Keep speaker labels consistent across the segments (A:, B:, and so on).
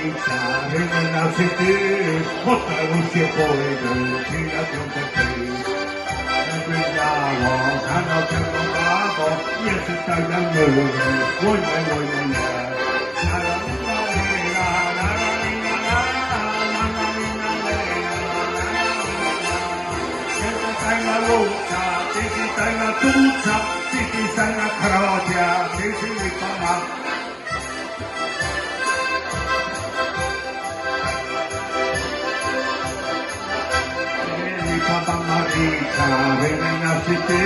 A: Marysia, rymna czy ty, postawił się pojedę, ci na piątek wydało, kanał tylko babo, jeszcze tak jak my, wojnę, wojnę, nie. Tajna luka, ty tajna tuca, ty tajna krocia, ty pana. Papa Marysia, rymna czy ty,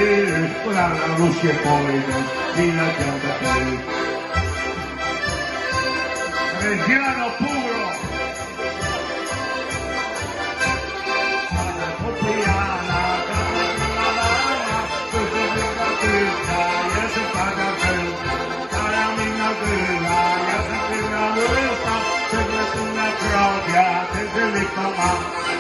A: na Rusię pójdę, i na piątek. Reggiano puro! Popijana, jest taka karamina gryla, jest taka łysa, cegla tu na krowie, ty lipa ma.